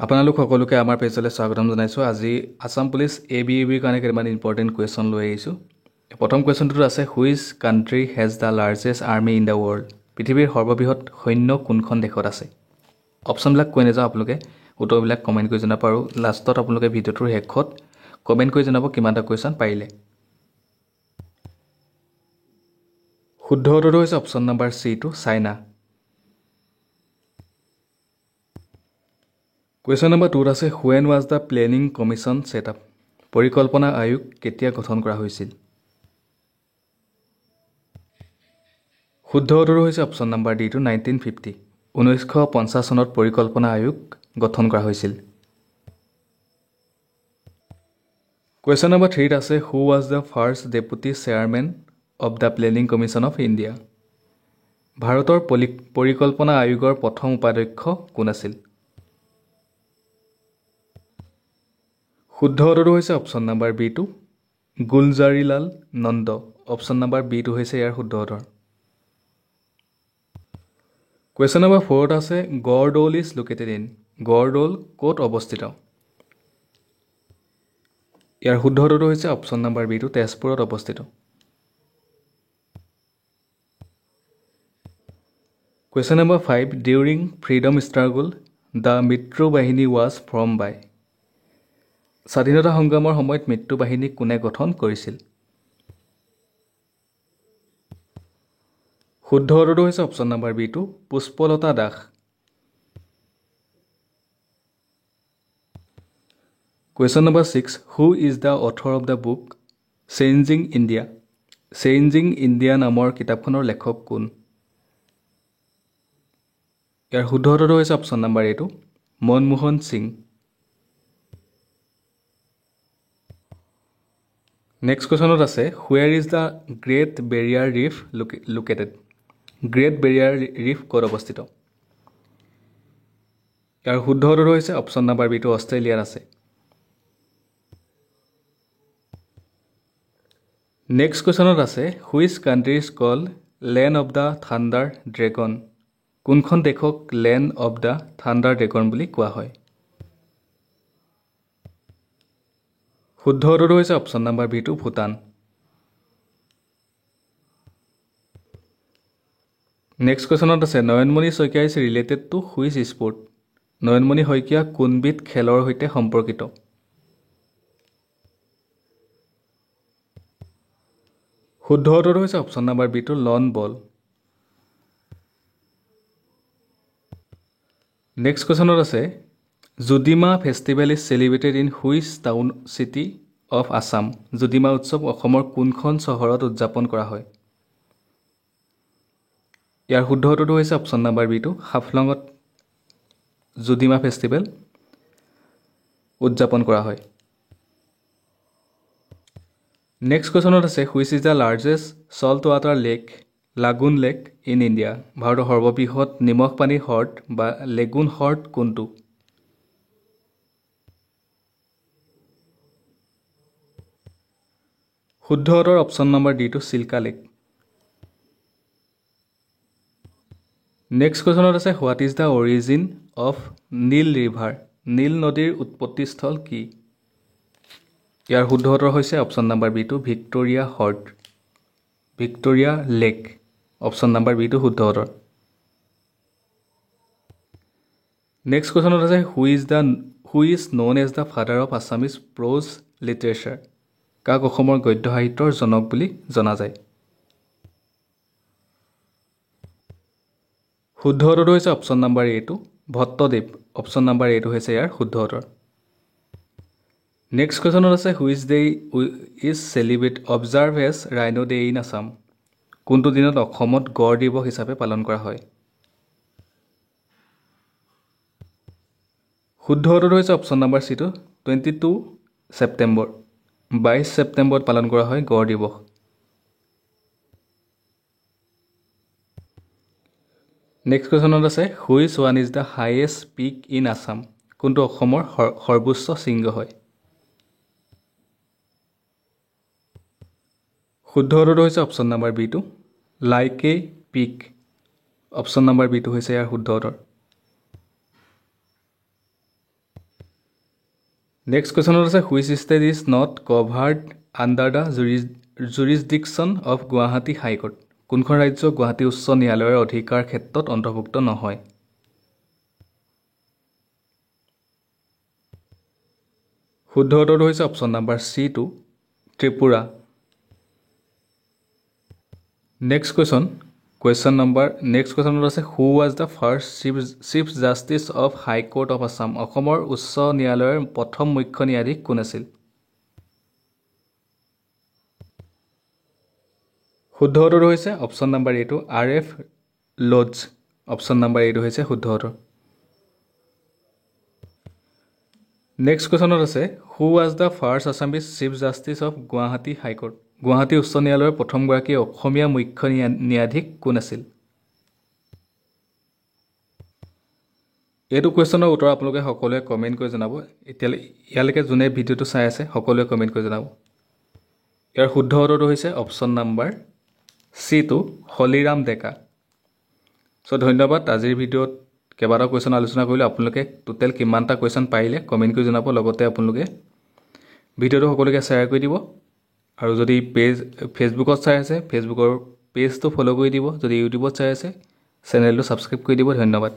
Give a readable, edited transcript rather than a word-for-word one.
আপোনালোক সকলোকে আমাৰ পেজলৈ স্বাগতম জনাইছোঁ। আজি আসাম পুলিচ ABEBৰ কাৰণে কেইটামান ইম্পৰ্টেণ্ট কুৱেশ্যন লৈ আহিছোঁ। প্ৰথম কুৱেশ্যনটোত আছে which country has the largest army in the world. পৃথিৱীৰ সৰ্ববৃহৎ সৈন্য কোনখন দেশত আছে? অপশ্যনবিলাক কৈ নাযাওঁ, আপোনালোকে উত্তৰবিলাক কমেণ্ট কৰি জনাব আৰু লাষ্টত আপোনালোকে ভিডিঅ'টোৰ শেষত কমেণ্ট কৰি জনাব কিমানটা কুৱেশ্যন পাৰিলে। শুদ্ধ উত্তৰটো হৈছে option number C2 China. Question number 2 আছে when was the planning commission set up. পৰিকল্পনা আয়োগ কেতিয়া গঠন কৰা হৈছিল? শুদ্ধ উত্তৰটো হৈছে অপশ্যন নম্বৰ D2 1950। 1950 চনত পৰিকল্পনা আয়োগ গঠন কৰা হৈছিল। কুৱেশ্যন নম্বৰ 3 আছে who was the first deputy chairman of the planning commission of India. ভাৰতৰ পৰিকল্পনা আয়োগৰ প্ৰথম উপাধ্যক্ষ কোন আছিল? শুদ্ধ উত্তৰটো হৈছে option number B2 Gulzarilal Nanda. Option number B2 হৈছে ইয়াৰ শুদ্ধ উত্তৰ। কুৱেশ্যন নম্বৰ 4 আছে গড়দৌল ইজ লোকেটেড ইন। গড়দৌল ক'ত অৱস্থিত? ইয়াৰ শুদ্ধ উত্তৰটো হৈছে অপশ্যন নম্বৰ B2 তেজপুৰত অৱস্থিত। Question number 5 during freedom struggle the মৃত্যু বাহিনী ৱাজ ফৰ্ম বাই। স্বাধীনতা সংগ্ৰামৰ সময়ত মৃত্যু বাহিনী কোনে গঠন কৰিছিল? শুদ্ধ উত্তৰটো হৈছে option number B2 Pushpalata Das. Question number 6 who is the author of the book changing India. Changing India নামৰ কিতাপখনৰ লেখক কোন? ইয়াৰ শুদ্ধ উত্তৰটো হৈছে option number A2 Manmohan Singh. Next কুৱেশ্যনত আছে where is the great barrier reef located. Great barrier reef ক'ত অৱস্থিত? ইয়াৰ শুদ্ধ উত্তৰটো হৈছে অপশ্যন নম্বৰ B2 অষ্ট্ৰেলিয়াত আছে। নেক্সট কুৱেশ্যনত আছে which country is called land of the thunder dragon. কোনখন দেশক land of the thunder dragon বুলি কোৱা হয়? শুদ্ধ উত্তৰটো হৈছে option number B2 Bhutan. Next কুৱেশ্যনত আছে Nayanmoni Saikia is related to which sport. Nayanmoni Saikia কোনবিধ খেলৰ সৈতে সম্পৰ্কিত? শুদ্ধ উত্তৰটো হৈছে option number B2 lawn ball. Next কুৱেশ্যনত আছে Judima festival is celebrated in which town city of Assam. Judima উৎসৱ অসমৰ কোনখন চহৰত উদযাপন কৰা হয়? ইয়াৰ শুদ্ধ উত্তৰটো হৈছে অপশ্যন নম্বৰ B2 হাফলঙত জুদিমা ফেষ্টিভেল উদযাপন কৰা হয়। নেক্সট কুৱেশ্যনত আছে which is the largest salt water lake lagoon lake in India. ভাৰতৰ সৰ্ববৃহৎ নিমখ পানীৰ হ্ৰদ বা লেগুন হ্ৰদ কোনটো? শুদ্ধ উত্তৰ option number D2 Chilka lake. Next কুৱেশ্যনত আছে what is the origin of Nile river. Nile নদীৰ উৎপত্তিস্থল কি? ইয়াৰ শুদ্ধ উত্তৰ হৈছে অপশ্যন নম্বৰ B2 ভিক্টৰিয়া হ্ৰদ Victoria lake. Option number B2 শুদ্ধ উত্তৰ। নেক্সট কুৱেশ্যনত আছে who is known as the father of Assamese prose literature. কাক অসমৰ গদ্য সাহিত্যৰ জনক বুলি জনা যায়? শুদ্ধ উত্তৰটো হৈছে option number A2 Bhattadev. Option number A2 হৈছে ইয়াৰ শুদ্ধ উত্তৰ। নেক্সট কুৱেশ্যনত আছে which day is celebrate observe as rhino' day in Assam. কোনটো দিনত অসমত গড় দিৱস হিচাপে পালন কৰা হয়? শুদ্ধ উত্তৰটো হৈছে অপশ্যন নম্বৰ C2 22 ছেপ্টেম্বৰ। 22 ছেপ্টেম্বৰত পালন কৰা হয় গড় দিৱস। নেক্সট কুৱেশ্যনত আছে which one is the highest peak in Assam. কোনটো অসমৰ সৰ্বোচ্চ শৃংগ হয়? শুদ্ধ উত্তৰটো হৈছে option number B2 Laike peak. Option number B2 হৈছে ইয়াৰ শুদ্ধ উত্তৰ। নেক্সট কুৱেশ্যনত আছে which state is not covered under the jurisdiction of Guwahati high court কোনখন ৰাজ্য গুৱাহাটী উচ্চ ন্যায়ালয়ৰ অধিকাৰ ক্ষেত্ৰত অন্তৰ্ভুক্ত নহয় শুদ্ধ উত্তৰটো হৈছে option number C2 Tripura next কুৱেশ্যনত আছে who was the first chief justice of high court of Assam অসমৰ উচ্চ ন্যায়ালয়ৰ প্ৰথম মুখ্য ন্যায়াধীশ কোন আছিল শুদ্ধ উত্তৰটো হৈছে option number A2 RF Lodge option number A2 হৈছে শুদ্ধ উত্তৰ নেক্সট কুৱেশ্যনত আছে who was the first Assamese chief justice of Guwahati high court Guwahati উচ্চ ন্যায়ালয়ৰ প্ৰথমগৰাকী অসমীয়া মুখ্য ন্যায়াধীশ কোন আছিল এইটো কুৱেশ্যনৰ উত্তৰ আপোনালোকে সকলোৱে কমেণ্ট কৰি জনাব ইয়ালৈকে যোনে ভিডিঅ'টো চাই আছে সকলোৱে কমেণ্ট কৰি জনাব ইয়াৰ শুদ্ধ উত্তৰটো হৈছে অপশ্যন নাম্বাৰ C2 হলিৰাম ডেকা ধন্যবাদ আজিৰ ভিডিঅ'ত কেইবাটাও কুৱেশ্যন আলোচনা কৰিলোঁ আপোনালোকে টোটেল কিমানটা কুৱেশ্যন পাৰিলে কমেণ্ট কৰি জনাব লগতে আপোনালোকে ভিডিঅ'টো সকলোকে শ্বেয়াৰ কৰি দিব আৰু যদি ফেচবুকত চাই আছে ফেচবুকৰ পেজটো ফ'ল' কৰি দিব যদি ইউটিউবত চাই আছে চেনেলটো ছাবস্ক্ৰাইব কৰি দিব ধন্যবাদ